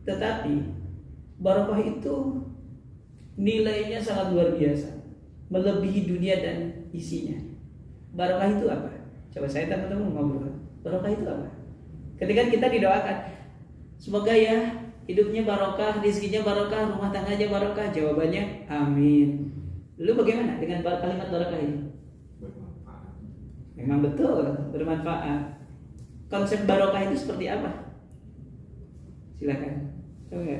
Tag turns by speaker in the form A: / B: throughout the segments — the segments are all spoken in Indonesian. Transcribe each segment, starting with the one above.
A: Tetapi barokah itu nilainya sangat luar biasa, melebihi dunia dan isinya. Barokah itu apa? Coba saya teman-teman ngobrol. Barokah itu apa? Ketika kita didoakan, semoga ya hidupnya barokah, rezekinya barokah, rumah tangganya barokah, jawabannya amin. Lalu bagaimana dengan kalimat barokah ini? Memang betul, bermanfaat. Konsep barokah itu seperti apa? Silakan. Coba.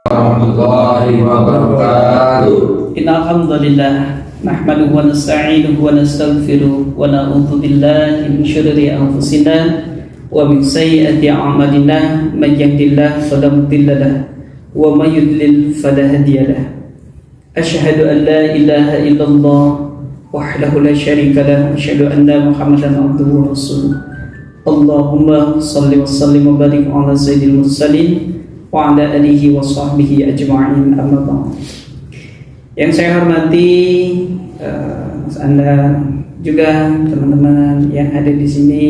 B: Warahmatullahi wabarakatuh.
A: Innal hamdalillah nahmaduhu wa nasta'inuhu wa nastaghfiruh wa na'udzu billahi min syururi anfusina wa min sayyiati a'malina may yahdihillahu fala mudilla lahu wa may yudlil fala hadiya lahu. Asyhadu an la ilaha illallah wahdahu la syarika lahu wa asyhadu anna Muhammadan abduhu wa rasuluh. Allahumma shalli wa sallim wa barik ala sayyidil mursalin wa ala alihi wa sahbihi ajma'in, amma ba'd. Yang saya hormati Anda juga teman-teman yang ada di sini,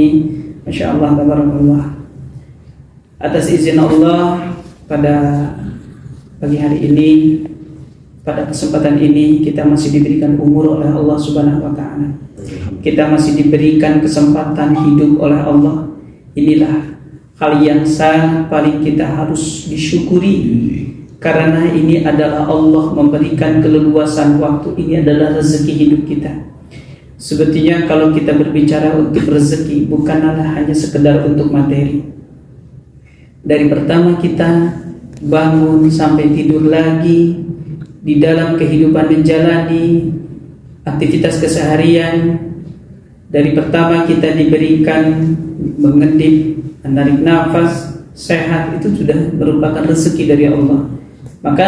A: Masya Allah, tabarakallah. Atas izin Allah, pada pagi hari ini, pada kesempatan ini, kita masih diberikan umur oleh Allah Subhanahu wa Ta'ala. Kita masih diberikan kesempatan hidup oleh Allah. Inilah hal yang sangat paling kita harus disyukuri, karena ini adalah Allah memberikan keleluasan waktu. Ini adalah rezeki hidup kita. Sebetulnya kalau kita berbicara untuk rezeki, bukanlah hanya sekedar untuk materi. Dari pertama kita bangun sampai tidur lagi, di dalam kehidupan menjalani aktivitas keseharian, dari pertama kita diberikan mengedip, menarik nafas, sehat, itu sudah merupakan rezeki dari Allah. Maka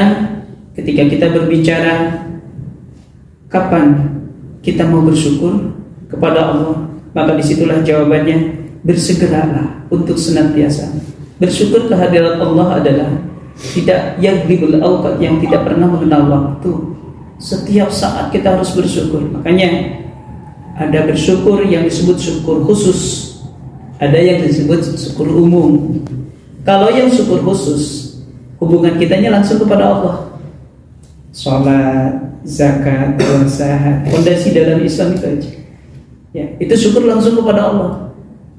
A: ketika kita berbicara kapan kita mau bersyukur kepada Allah, maka disitulah jawabannya, bersegeralah untuk senantiasa bersyukur. Kehadirat Allah adalah tidak yaglibul awqat, yang tidak pernah mengenal waktu. Setiap saat kita harus bersyukur. Makanya ada bersyukur yang disebut syukur khusus, ada yang disebut syukur umum. Kalau yang syukur khusus, hubungan kitanya langsung kepada Allah. Sholat, zakat, puasa, fondasi dalam Islam itu aja. Ya, itu syukur langsung kepada Allah.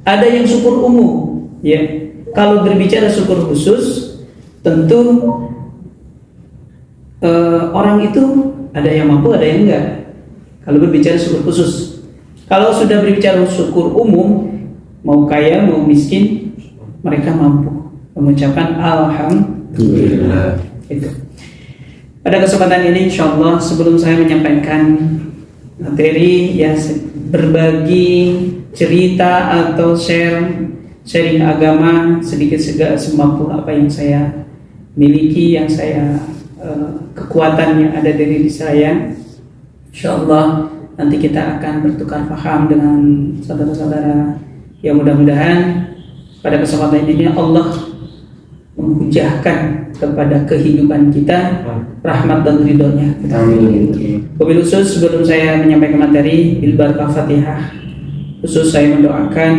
A: Ada yang syukur umum. Ya, kalau berbicara syukur khusus, tentu orang itu ada yang mampu, ada yang enggak. Kalau berbicara syukur khusus. Kalau sudah berbicara syukur umum, mau kaya mau miskin, mereka mampu mengucapkan alhamdulillah. Itu. Pada kesempatan ini, insyaallah, sebelum saya menyampaikan materi, ya, berbagi cerita atau sharing agama sedikit semampu apa yang saya miliki, yang saya kekuatan yang ada dari diri saya. Insyaallah nanti kita akan bertukar paham dengan saudara-saudara. Ya, mudah-mudahan pada kesempatan ini Allah menghujahkan kepada kehidupan kita rahmat dan ridhonya. Wabil khusus, sebelum saya menyampaikan materi, bil barakah Fatihah, khusus saya mendoakan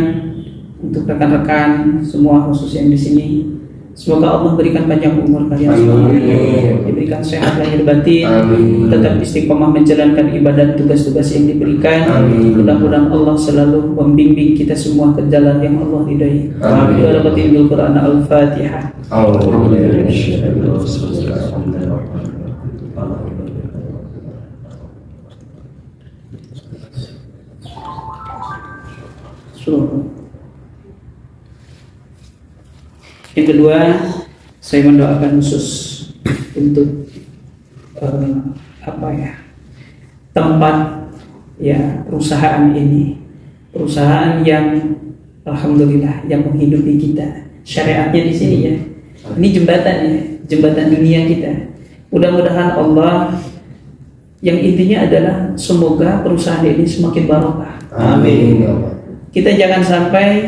A: untuk rekan-rekan semua, khusus yang di sini. Semoga Allah berikan panjang umur kalian semua, diberikan sehat lahir batin, tetap istiqomah menjalankan ibadah tugas-tugas yang diberikan. Mudah-mudahan Allah selalu membimbing kita semua ke jalan yang Allah ridai. Amin. Quran Al-Fatihah. Yang kedua, saya mendoakan khusus untuk tempat, ya, perusahaan ini, perusahaan yang alhamdulillah yang menghidupi kita. Syariatnya di sini, ya, ini jembatan, ya, jembatan dunia kita. Mudah-mudahan Allah, yang intinya adalah semoga perusahaan ini semakin barokah.
B: Amin.
A: Kita jangan sampai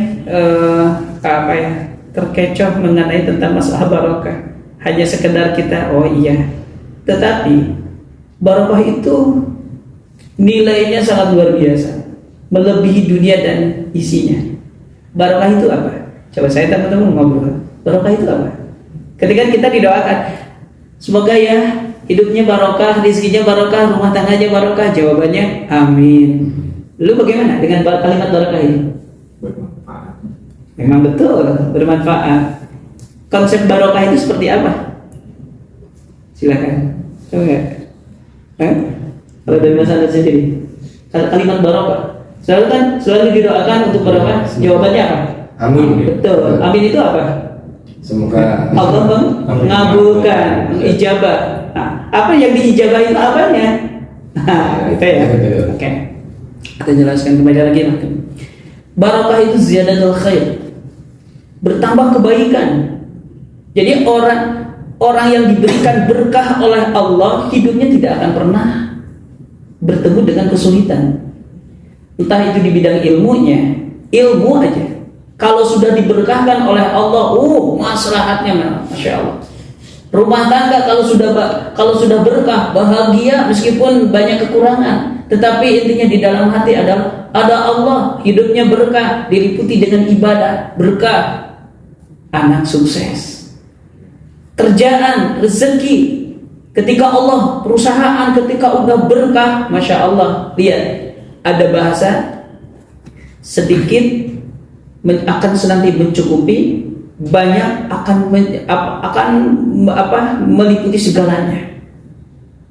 A: terkecoh mengenai tentang masalah barokah, hanya sekedar kita oh iya. Tetapi barokah itu nilainya sangat luar biasa, melebihi dunia dan isinya. Barokah itu apa? Coba saya teman-teman ngobrol. Barokah itu apa? Ketika kita didoakan, semoga ya hidupnya barokah, rezekinya barokah, rumah tangganya barokah. Jawabannya amin. Lu bagaimana dengan kalimat barokah ini?
B: Bermanfaat.
A: Memang betul, bermanfaat. Konsep barokah itu seperti apa? Silakan. Coba nggak? Kalau dari Mas Anda sendiri, kalimat barokah selalu didoakan untuk barokah. Jawabannya apa?
B: Amin.
A: Betul. Amin itu apa?
B: Semoga
A: Allah mengabulkan, mengijabah. Nah, apa yang diijabah itu apanya? Nah, itu ya. Oke. Kita jelaskan kembali lagi. Barokah itu ziyadatul khair, bertambah kebaikan. Jadi orang yang diberikan berkah oleh Allah, hidupnya tidak akan pernah bertemu dengan kesulitan. Entah itu di bidang ilmunya, ilmu aja. Kalau sudah diberkahkan oleh Allah, maslahatnya masya Allah. Rumah tangga kalau sudah berkah, bahagia meskipun banyak kekurangan, tetapi intinya di dalam hati adalah ada Allah, hidupnya berkah, diliputi dengan ibadah, berkah, anak sukses, kerjaan, rezeki. Ketika Allah, perusahaan ketika udah berkah, masya Allah. Lihat, ada bahasa sedikit akan senanti mencukupi, banyak akan meliputi segalanya.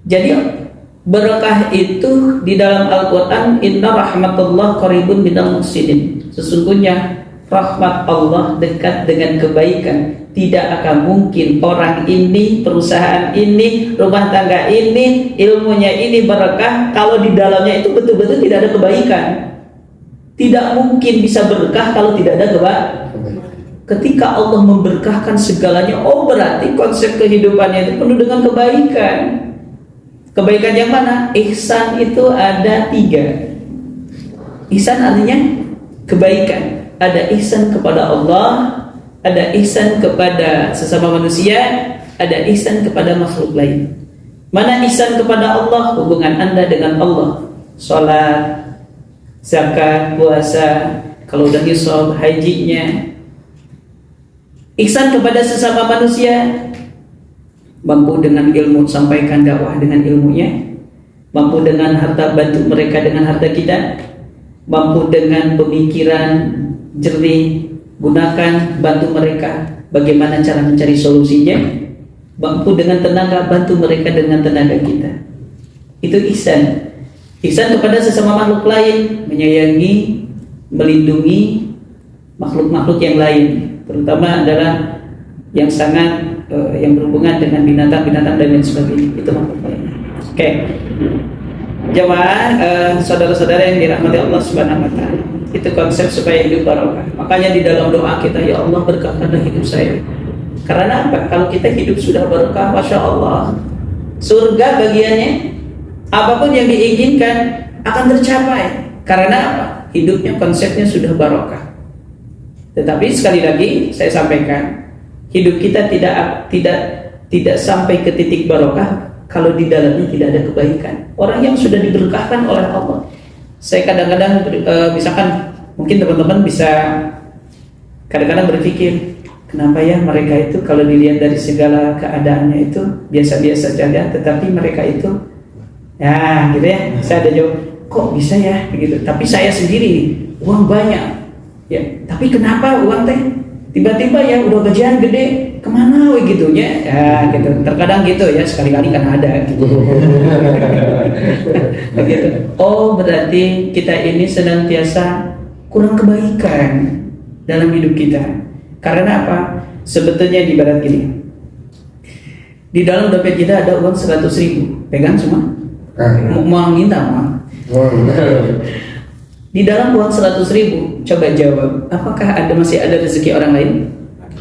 A: Jadi berkah itu di dalam Al-Quran, inna rahmatullah qaribun minal muhsinin. Sesungguhnya rahmat Allah dekat dengan kebaikan. Tidak akan mungkin orang ini, perusahaan ini, rumah tangga ini, ilmunya ini berkah kalau di dalamnya itu betul-betul tidak ada kebaikan. Tidak mungkin bisa berkah kalau tidak ada kebaikan. Ketika Allah memberkahkan segalanya, berarti konsep kehidupannya itu penuh dengan kebaikan. Kebaikan yang mana? Ihsan itu ada 3. Ihsan artinya kebaikan. Ada ihsan kepada Allah, ada ihsan kepada sesama manusia, ada ihsan kepada makhluk lain. Mana ihsan kepada Allah? Hubungan Anda dengan Allah, salat, zakat, puasa, kalau udah nisab, hajinya. Ihsan kepada sesama manusia, mampu dengan ilmu sampaikan dakwah dengan ilmunya, mampu dengan harta bantu mereka dengan harta kita, mampu dengan pemikiran jernih gunakan bantu mereka bagaimana cara mencari solusinya, mampu dengan tenaga bantu mereka dengan tenaga kita. Itu ihsan. Ihsan kepada sesama makhluk lain, menyayangi, melindungi makhluk-makhluk yang lain, terutama adalah yang sangat yang berhubungan dengan binatang-binatang dan lain sebagainya. Itu makhluk lain. Oke. Jemaah, saudara-saudara yang dirahmati Allah Subhanahu wa taala. Itu konsep supaya hidup barokah. Makanya di dalam doa kita, ya Allah berkahkanlah hidup saya. Karena apa? Kalau kita hidup sudah barokah, masya Allah, surga bagiannya. Apapun yang diinginkan akan tercapai. Karena apa? Hidupnya konsepnya sudah barokah. Tetapi sekali lagi saya sampaikan, hidup kita tidak sampai ke titik barokah kalau di dalamnya tidak ada kebaikan. Orang yang sudah diberkahkan oleh Allah. Saya kadang-kadang misalkan mungkin teman-teman bisa kadang-kadang berpikir, kenapa ya mereka itu kalau dilihat dari segala keadaannya itu biasa-biasa saja, tetapi mereka itu ya gitu ya. Saya ada jawab, kok bisa ya begitu. Tapi saya sendiri nih, uang banyak ya, tapi kenapa uang teh tiba-tiba ya udah gajian gede kemana gitunya ya gitu. Terkadang gitu ya, sekali-kali kan ada gitu. Begitu. Berarti kita ini senantiasa kurang kebaikan dalam hidup kita. Karena apa? Sebetulnya di barat gini, di dalam dompet kita ada uang 100.000, pegang semua. Mau minta mau. Di dalam uang 100.000, coba jawab, apakah masih ada rezeki orang lain?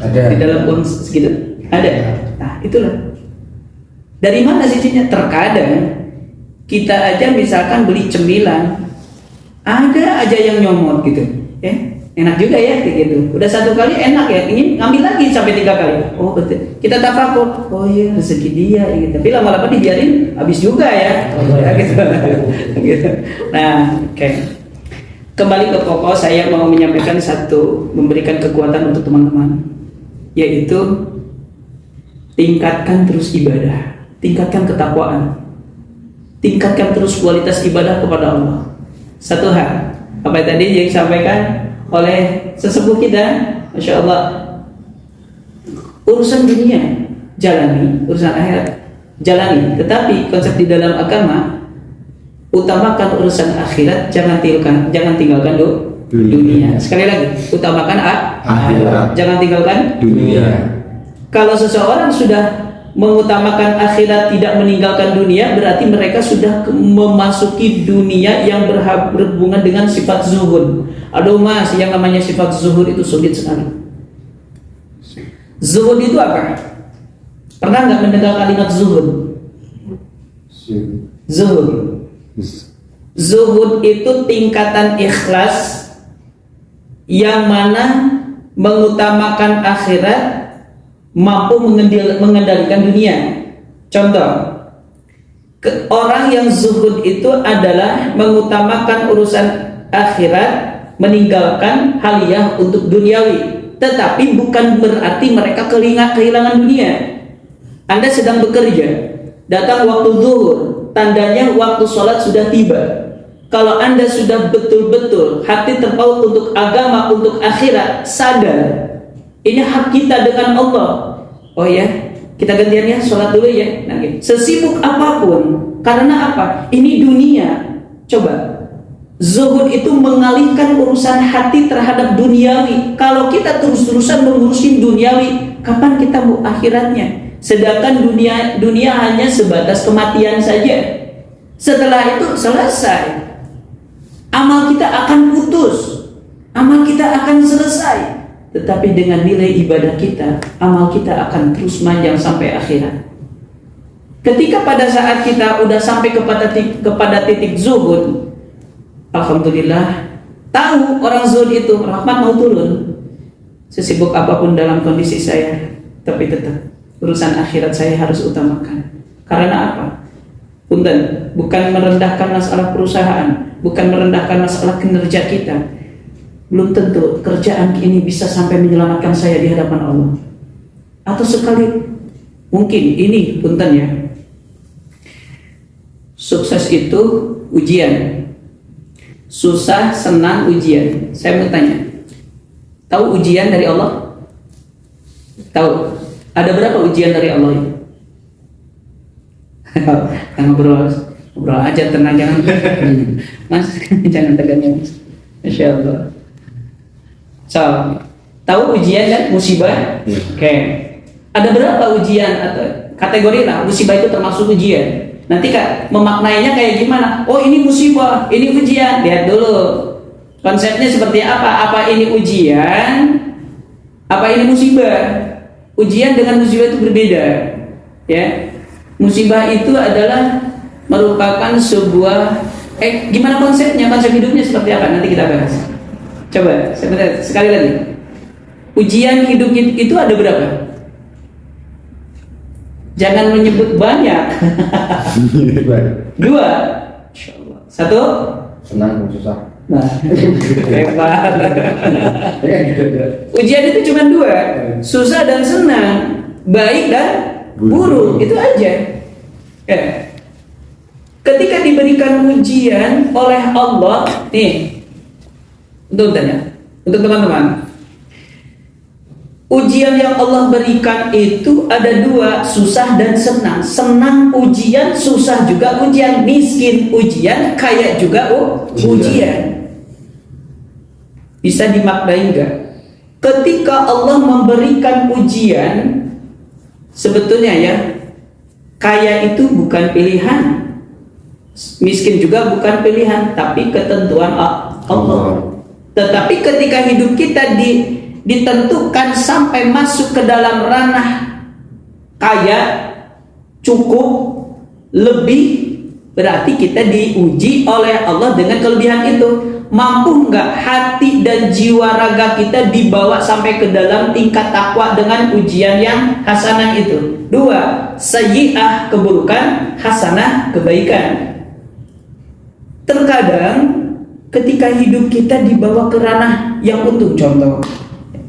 B: Ada.
A: Di dalam uang segitu? Ada. Nah, itulah. Dari mana sisinya? Terkadang kita aja misalkan beli cemilan, ada aja yang nyomot gitu, ya. Enak juga ya kayak gitu. Udah satu kali enak ya, ingin ngambil lagi sampai 3 kali. Oh betul. Kita tafakur, oh iya rezeki dia gitu. Tapi lama-lama dibiarin habis juga ya. Ya gitu. Gitu. Nah, oke. kembali ke pokok, saya mau menyampaikan satu, memberikan kekuatan untuk teman-teman, yaitu tingkatkan terus ibadah, tingkatkan ketakwaan, tingkatkan terus kualitas ibadah kepada Allah. Satu hal, apa yang tadi yang disampaikan oleh sesepuh kita, Masya Allah, urusan dunia jalani, urusan akhirat jalani, tetapi konsep di dalam agama, utamakan urusan akhirat, jangan tinggalkan dunia. Sekali lagi, utamakan akhirat, jangan tinggalkan dunia. Kalau seseorang sudah mengutamakan akhirat, tidak meninggalkan dunia, berarti mereka sudah memasuki dunia yang berhubungan dengan sifat zuhud. Aduh mas, yang namanya sifat zuhud itu sulit sekali. Zuhud itu apa? Pernah nggak mendengar kalimat zuhud? Zuhud. Zuhud itu tingkatan ikhlas yang mana mengutamakan akhirat, mampu mengendalikan dunia. Contoh, orang yang zuhud itu adalah mengutamakan urusan akhirat, meninggalkan haliyah untuk duniawi. Tetapi bukan berarti mereka kehilangan dunia. Anda sedang bekerja, datang waktu zuhur, tandanya waktu sholat sudah tiba. Kalau Anda sudah betul-betul hati terpaut untuk agama, untuk akhirat, sadar ini hak kita dengan Allah. Oh ya, kita gantian ya, sholat dulu ya. Nah, sesibuk apapun, karena apa? Ini dunia. Coba, zuhud itu mengalihkan urusan hati terhadap duniawi. Kalau kita terus-terusan mengurusin duniawi, kapan kita mau akhiratnya? Sedangkan dunia hanya sebatas kematian saja. Setelah itu selesai. Amal kita akan putus, amal kita akan selesai. Tetapi dengan nilai ibadah kita, amal kita akan terus manjang sampai akhirat. Ketika pada saat kita udah sampai kepada titik zuhud, alhamdulillah, tahu orang zuhud itu rahmat mau turun. Sesibuk apapun dalam kondisi saya, tapi tetap urusan akhirat saya harus utamakan. Karena apa? Punten, bukan merendahkan masalah perusahaan, bukan merendahkan masalah kinerja kita. Belum tentu kerjaan ini bisa sampai menyelamatkan saya di hadapan Allah. Atau sekali mungkin ini punten ya. Sukses itu ujian. Susah, senang, ujian. Saya mau tanya, tahu ujian dari Allah? Tahu? Ada berapa ujian dari Allah itu? ngobrol aja, tenang, jangan mas, jangan tegang ya mas. Masya Allah. So, tahu ujian dan musibah? Oke. Ada berapa ujian atau kategori lah musibah itu termasuk ujian? Nanti Kak memaknainya kayak gimana? Oh ini musibah, ini ujian. Lihat dulu konsepnya seperti apa? Apa ini ujian? Apa ini musibah? Ujian dengan musibah itu berbeda, ya. Musibah itu adalah merupakan sebuah gimana konsepnya, konsep hidupnya seperti apa? Nanti kita bahas. Coba sekali lagi. Ujian hidup itu ada berapa? Jangan menyebut banyak. Dua. Satu.
B: Senang, susah.
A: Nah, hebat. Ujian itu cuma dua, susah dan senang, baik dan buruk, itu aja. Ya. Ketika diberikan ujian oleh Allah, nih, untuk teman-teman, ujian yang Allah berikan itu ada dua, susah dan senang. Senang ujian, susah juga ujian. Miskin ujian, kaya juga ujian. Bisa dimaknai enggak? Ketika Allah memberikan ujian, sebetulnya ya, kaya itu bukan pilihan, miskin juga bukan pilihan, tapi ketentuan Allah. Tetapi ketika hidup kita ditentukan sampai masuk ke dalam ranah kaya, cukup, lebih, berarti kita diuji oleh Allah dengan kelebihan itu. Mampu nggak hati dan jiwa raga kita dibawa sampai ke dalam tingkat takwa dengan ujian yang hasanah itu? Dua, sayyi'ah keburukan, hasanah kebaikan. Terkadang ketika hidup kita dibawa ke ranah yang untung. Contoh,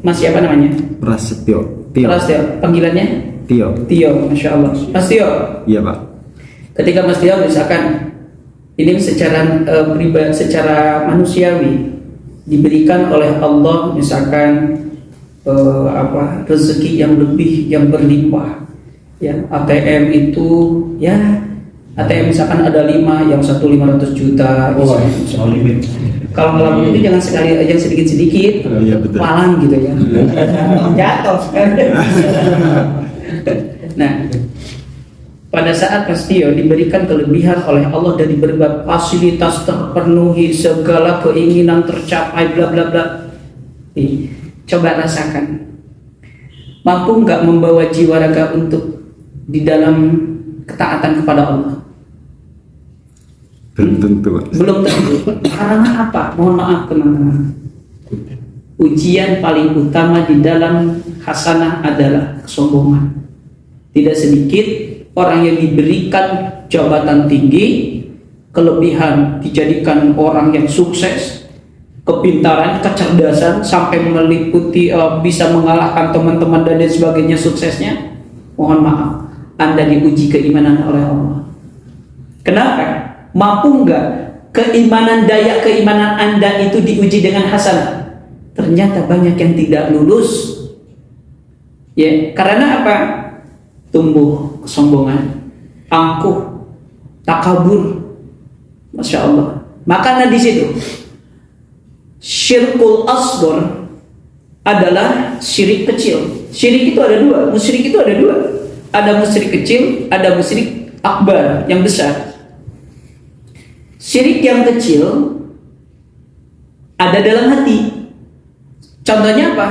A: Mas siapa namanya?
B: Prasetyo. Tio.
A: Prasetyo, panggilannya?
B: Tio.
A: Tio, Masya Allah. Mas Tio,
B: Iya Pak.
A: ketika Mas Tio misalkan ini secara pribadi, secara manusiawi diberikan oleh Allah misalkan rezeki yang lebih, yang berlimpah, ya ATM itu ya ATM misalkan ada 5, yang satu 500 juta. Kalau ngelamun itu jangan sekali aja sedikit-sedikit,
B: Iya, betul.
A: palang gitu ya. Jatuh. Nah, pada saat Mas Tio diberikan kelebihan oleh Allah dari berbagai fasilitas terpenuhi, segala keinginan tercapai, bla bla bla. Coba rasakan, mampu nggak membawa jiwa raga untuk di dalam ketaatan kepada Allah?
B: Belum tentu Pak.
A: Belum tentu. Karena apa? Mohon maaf teman-teman. Ujian paling utama di dalam hasanah adalah kesombongan. Tidak sedikit orang yang diberikan jabatan tinggi, kelebihan dijadikan orang yang sukses, kepintaran, kecerdasan sampai meliputi bisa mengalahkan teman-teman dan lain sebagainya suksesnya. Mohon maaf, Anda diuji keimanan oleh Allah. Kenapa? Mampu enggak daya keimanan Anda itu diuji dengan hasanah? Ternyata banyak yang tidak lulus. Ya, karena apa? Tumbuh kesombongan, angkuh, takabur. Masya Allah. Makanya di situ syirkul asghar adalah syirik kecil. Syirik itu ada dua, musyrik itu ada dua. Ada musyrik kecil, ada musyrik akbar yang besar. Syirik yang kecil ada dalam hati. Contohnya apa?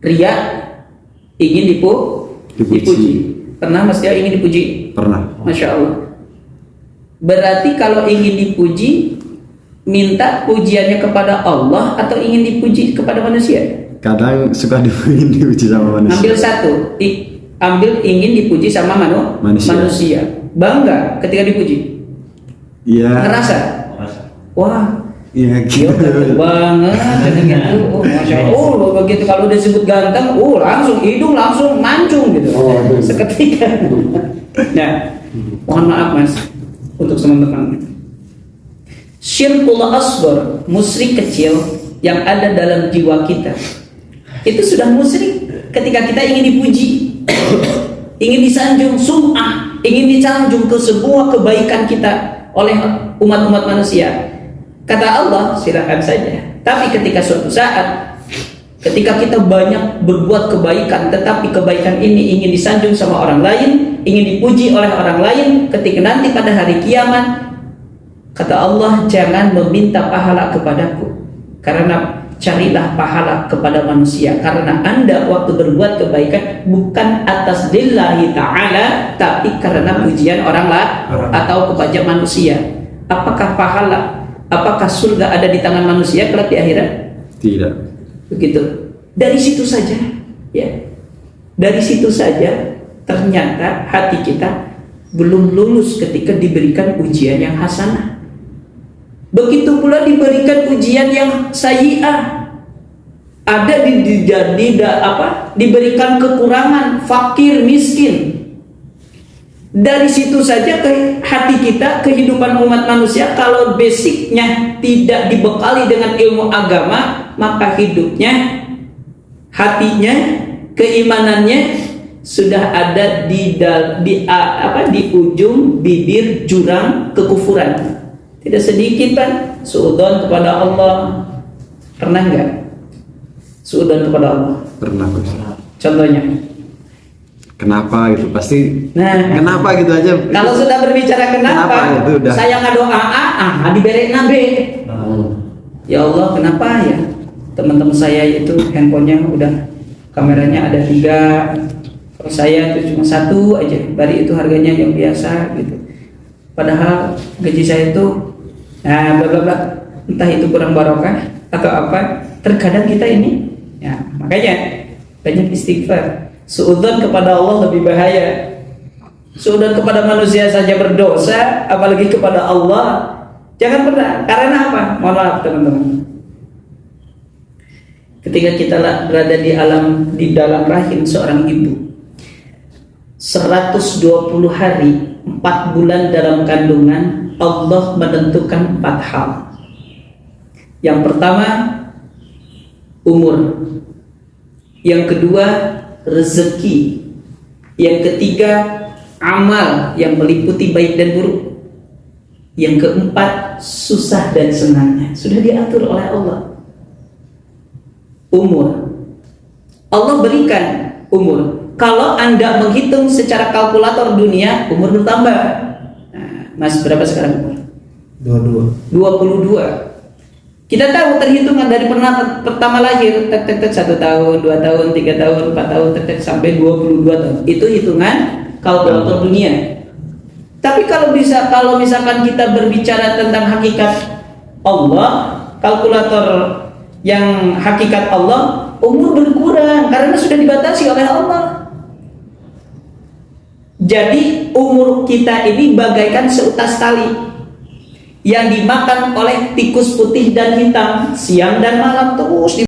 A: Riya, ingin dipuji. Pernah Mas Tio ingin dipuji?
B: Pernah.
A: Masya Allah. Berarti kalau ingin dipuji, minta pujiannya kepada Allah atau ingin dipuji kepada manusia?
B: Kadang suka dipuji sama manusia.
A: Ambil satu, ambil ingin dipuji sama manusia. Bangga ketika dipuji.
B: Iya.
A: Ngerasa? Wah,
B: Iya
A: dia ganteng banget gitu. Oh, Masya Allah. Oh, begitu kalau disebut ganteng, langsung hidung langsung mancung gitu. Seketika. Nah, mohon maaf Mas untuk teman-teman. Syirkul asghar, musyrik kecil yang ada dalam jiwa kita. Itu sudah musyrik ketika kita ingin dipuji, ingin disanjung, sum'ah, ingin disanjung ke sebuah kebaikan kita oleh umat-umat manusia. Kata Allah, silakan saja. Tapi ketika suatu saat, ketika kita banyak berbuat kebaikan, tetapi kebaikan ini ingin disanjung sama orang lain, ingin dipuji oleh orang lain, ketika nanti pada hari kiamat, kata Allah, jangan meminta pahala kepadaku, karena carilah pahala kepada manusia, karena Anda waktu berbuat kebaikan bukan atas lillahi ta'ala, tapi karena pujian orang lain atau kepada manusia. Apakah pahala, apakah surga ada di tangan manusia kelak di akhirat?
B: Tidak.
A: Begitu. Dari situ saja, ya. Dari situ saja ternyata hati kita belum lulus ketika diberikan ujian yang hasanah. Begitu pula diberikan ujian yang sayyi'ah. Ada diberikan kekurangan, fakir, miskin. Dari situ saja ke hati kita, kehidupan umat manusia, kalau basicnya tidak dibekali dengan ilmu agama, maka hidupnya, hatinya, keimanannya sudah ada di ujung bibir jurang kekufuran. Tidak sedikit kan suudzon kepada Allah. Pernah enggak suudzon kepada Allah?
B: Pernah Pak.
A: Contohnya,
B: kenapa gitu? Pasti
A: kenapa
B: gitu aja.
A: Kalau sudah berbicara kenapa
B: itu udah.
A: saya ngadoa diberek nabe. Ya Allah, kenapa ya teman-teman saya itu handphonenya udah kameranya ada 3, kalau saya itu cuma 1 aja, bari itu harganya yang biasa gitu. Padahal gaji saya itu bla bla bla, entah itu kurang barokah atau apa. Terkadang kita ini, ya makanya banyak istighfar. Suudzon kepada Allah lebih bahaya. Suudzon kepada manusia saja berdosa, apalagi kepada Allah. Jangan pernah. Karena apa? Mohon maaf teman-teman. Ketika kita berada di dalam rahim seorang ibu, 120 hari, 4 bulan dalam kandungan, Allah menentukan 4 hal. Yang pertama, umur. Yang kedua, rezeki. Yang ketiga, amal yang meliputi baik dan buruk. Yang keempat, susah dan senangnya. Sudah diatur oleh Allah. Umur. Allah berikan umur. Kalau Anda menghitung secara kalkulator dunia, umur bertambah. Nah, Mas, berapa sekarang umur? 22. Kita tahu terhitungan dari pertama lahir, tek 1 tahun, 2 tahun, 3 tahun, 4 tahun, tek sampai 22 tahun. Itu hitungan kalkulator dunia. Tapi kalau misalkan kita berbicara tentang hakikat Allah, kalkulator yang hakikat Allah, umur berkurang karena sudah dibatasi oleh Allah. Jadi umur kita ini bagaikan seutas tali yang dimakan oleh tikus putih dan hitam siang dan malam terus.